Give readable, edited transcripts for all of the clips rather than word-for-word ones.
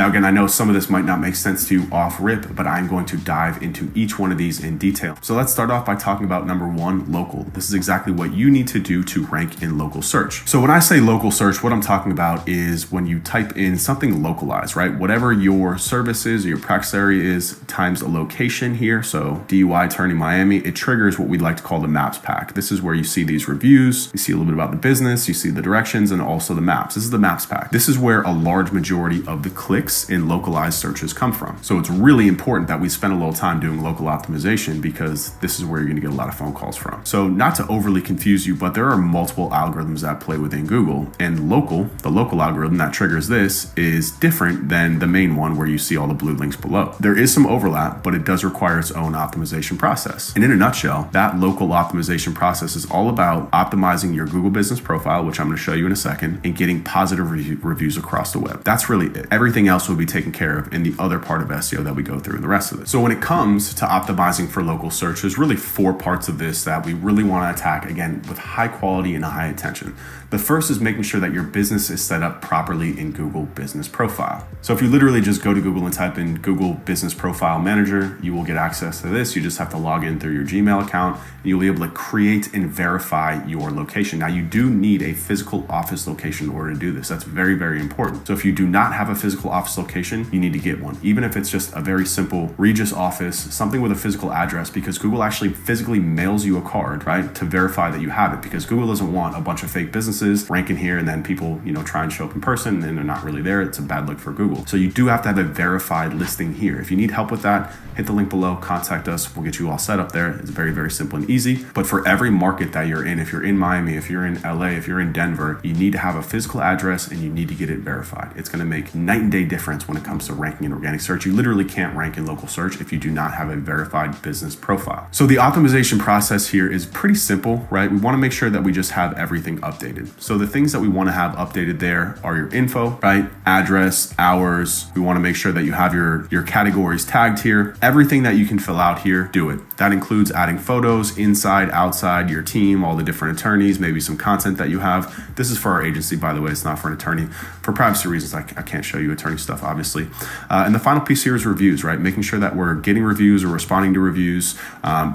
Now, again, I know some of this might not make sense to you off rip, but I'm going to dive into each one of these in detail. So let's start off by talking about number one, local. This is exactly what you need to do to rank in local search. So when I say local search, what I'm talking about is when you type in something localized, right? Whatever your service is or your practice area is times a location here. So DUI attorney Miami, it triggers what we like to call the maps pack. This is where you see these reviews, you see a little bit about the business, you see the directions, and also the maps. This is the maps pack. This is where a large majority of the clicks in localized searches come from. So it's really important that we spend a little time doing local optimization because this is where you're gonna get a lot of phone calls from. So not to overly confuse you, but there are multiple algorithms that play within Google, and the local algorithm that triggers this is different than the main one where you see all the blue links below. There is some overlap, but it does require its own optimization process. And in a nutshell, that local optimization process is all about optimizing your Google business profile, which I'm gonna show you in a second, and getting positive reviews across the web. That's really it. Everything else will be taken care of in the other part of SEO that we go through in the rest of it. So when it comes to optimizing for local search, there's really 4 parts of this that we really want to attack, again, with high quality and high attention. The first is making sure that your business is set up properly in Google Business Profile. So if you literally just go to Google and type in Google Business Profile Manager, you will get access to this. You just have to log in through your Gmail account and you'll be able to create and verify your location. Now you do need a physical office location in order to do this. That's very, very important. So if you do not have a physical office location, you need to get one. Even if it's just a very simple Regis office, something with a physical address, because Google actually physically mails you a card, right, to verify that you have it, because Google doesn't want a bunch of fake businesses ranking here and then people, try and show up in person and they're not really there. It's a bad look for Google. So you do have to have a verified listing here. If you need help with that, hit the link below, contact us. We'll get you all set up there. It's very, very simple and easy. But for every market that you're in, if you're in Miami, if you're in LA, if you're in Denver, you need to have a physical address and you need to get it verified. It's going to make night and day difference when it comes to ranking in organic search. You literally can't rank in local search if you do not have a verified business profile. So the optimization process here is pretty simple, right? We want to make sure that we just have everything updated. So the things that we want to have updated there are your info, right? Address, hours. We want to make sure that you have your categories tagged here. Everything that you can fill out here, do it. That includes adding photos inside, outside, your team, all the different attorneys, maybe some content that you have. This is for our agency, by the way. It's not for an attorney. For privacy reasons, I can't show you attorney stuff, obviously. And the final piece here is reviews, right? Making sure that we're getting reviews or responding to reviews.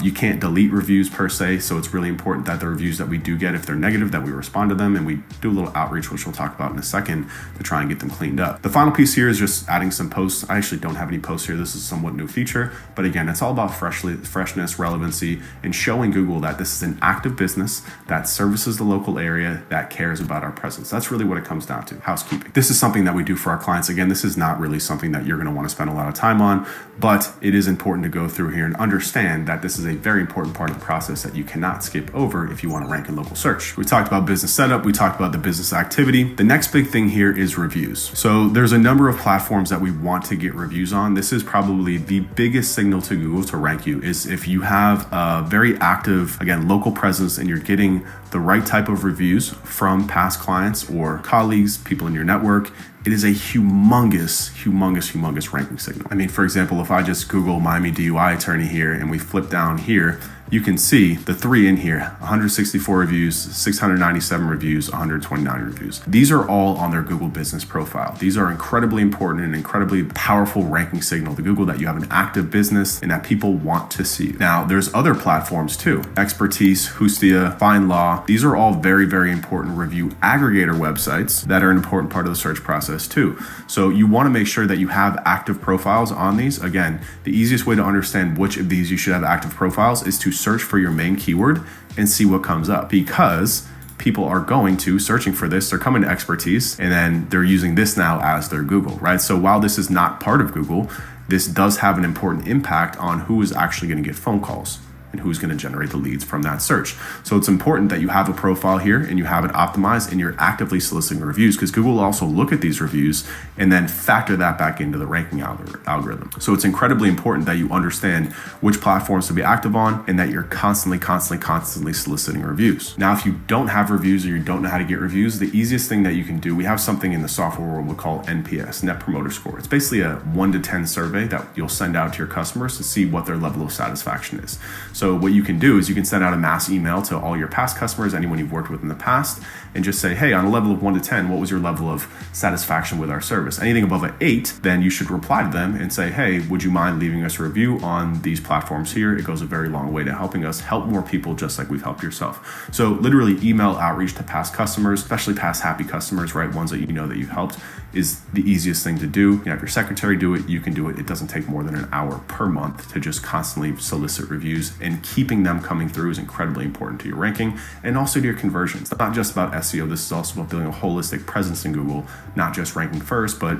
You can't delete reviews per se, so it's really important that the reviews that we do get, if they're negative, that we respond to them, and we do a little outreach, which we'll talk about in a second, to try and get them cleaned up. The final piece here is just adding some posts. I actually don't have any posts here. This is a somewhat new feature, but again, it's all about freshness, relevancy, and showing Google that this is an active business that services the local area, that cares about our presence. That's really what it comes down to, housekeeping. This is something that we do for our clients. Again, this is not really something that you're going to want to spend a lot of time on, but it is important to go through here and understand that this is a very important part of the process that you cannot skip over if you want to rank in local search. We talked about business setup. We talked about the business activity. The next big thing here is reviews. So there's a number of platforms that we want to get reviews on. This is probably the biggest signal to Google to rank you, is if you have a very active, again, local presence and you're getting the right type of reviews from past clients or colleagues, people in your network. It is a humongous ranking signal. I mean, for example, if I just Google Miami DUI attorney here and we flip down here, you can see the 3 in here, 164 reviews, 697 reviews, 129 reviews. These are all on their Google business profile. These are incredibly important and incredibly powerful ranking signal to Google that you have an active business and that people want to see. Now, there's other platforms too. Expertise, Hustia, Find Law. These are all very, very important review aggregator websites that are an important part of the search process too. So you want to make sure that you have active profiles on these. Again, the easiest way to understand which of these you should have active profiles is to search for your main keyword and see what comes up, because people are going to searching for this, they're coming to Expertise, and then they're using this now as their Google, right? So while this is not part of Google, this does have an important impact on who is actually going to get phone calls and who's going to generate the leads from that search. So it's important that you have a profile here and you have it optimized and you're actively soliciting reviews, because Google will also look at these reviews and then factor that back into the ranking algorithm. So it's incredibly important that you understand which platforms to be active on and that you're constantly soliciting reviews. Now, if you don't have reviews or you don't know how to get reviews, the easiest thing that you can do, we have something in the software world we call NPS, Net Promoter Score. It's basically a 1 to 10 survey that you'll send out to your customers to see what their level of satisfaction is. So So what you can do is you can send out a mass email to all your past customers, anyone you've worked with in the past, and just say, hey, on a level of 1 to 10, what was your level of satisfaction with our service? Anything above an 8, then you should reply to them and say, hey, would you mind leaving us a review on these platforms here? It goes a very long way to helping us help more people, just like we've helped yourself. So literally email outreach to past customers, especially past happy customers, right? Ones that you know that you've helped, is the easiest thing to do. You have your secretary do it, you can do it. It doesn't take more than an hour per month to just constantly solicit reviews, and keeping them coming through is incredibly important to your ranking and also to your conversions. It's not just about SEO, this is also about building a holistic presence in Google, not just ranking first, but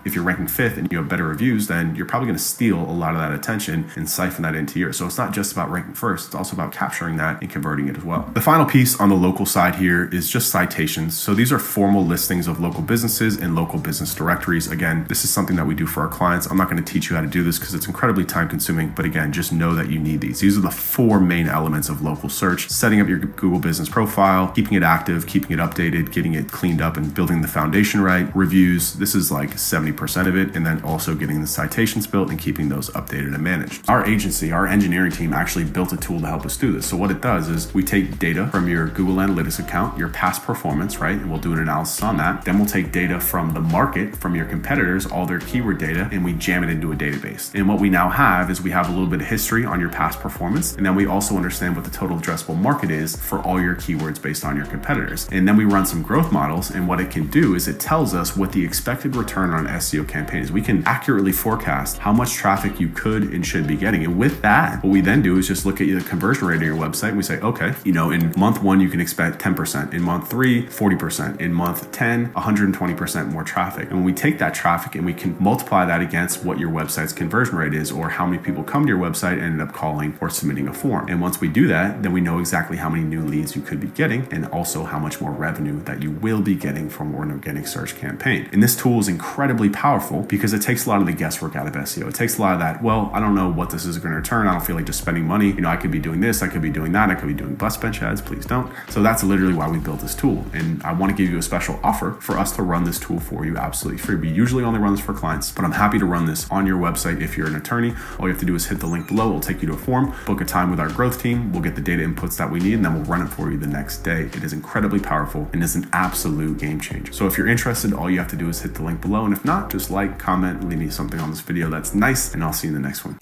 if you're ranking 5th and you have better reviews, then you're probably going to steal a lot of that attention and siphon that into yours. So it's not just about ranking first, it's also about capturing that and converting it as well. The final piece on the local side here is just citations. So these are formal listings of local businesses and local business directories. Again, this is something that we do for our clients. I'm not going to teach you how to do this because it's incredibly time consuming, but again, just know that you need these. These are the 4 main elements of local search: setting up your Google business profile, keeping it active, keeping it updated, getting it cleaned up and building the foundation right, reviews, this is like 70% of it, and then also getting the citations built and keeping those updated and managed. Our agency, our engineering team actually built a tool to help us do this. So what it does is we take data from your Google Analytics account, your past performance, right? And we'll do an analysis on that. Then we'll take data from the market, from your competitors, all their keyword data, and we jam it into a database. And what we now have is we have a little bit of history on your past performance, and then we also understand what the total addressable market is for all your keywords based on your competitors. And then we run some growth models, and what it can do is it tells us what the expected return on an SEO campaign is. We can accurately forecast how much traffic you could and should be getting. And with that, what we then do is just look at the conversion rate of your website, and we say, okay, in month 1, you can expect 10%, in month 3, 40%, in month 10, 120% more traffic. And when we take that traffic and we can multiply that against what your website's conversion rate is, or how many people come to your website and end up calling or submitting a form. And once we do that, then we know exactly how many new leads you could be getting, and also how much more revenue that you will be getting from an organic search campaign. And this tool is incredibly powerful because it takes a lot of the guesswork out of SEO. It takes a lot of that, well, I don't know what this is going to return. I don't feel like just spending money. I could be doing this, I could be doing that, I could be doing bus bench ads. Please don't. So that's literally why we built this tool. And I want to give you a special offer for us to run this tool for you absolutely free. We usually only run this for clients, but I'm happy to run this on your website if you're an attorney. All you have to do is hit the link below. It'll take you to a form, book a time with our growth team. We'll get the data inputs that we need, and then we'll run it for you the next day. It is incredibly powerful and is an absolute game changer. So if you're interested, all you have to do is hit the link below. And if not, just like, comment, leave me something on this video that's nice, and I'll see you in the next one.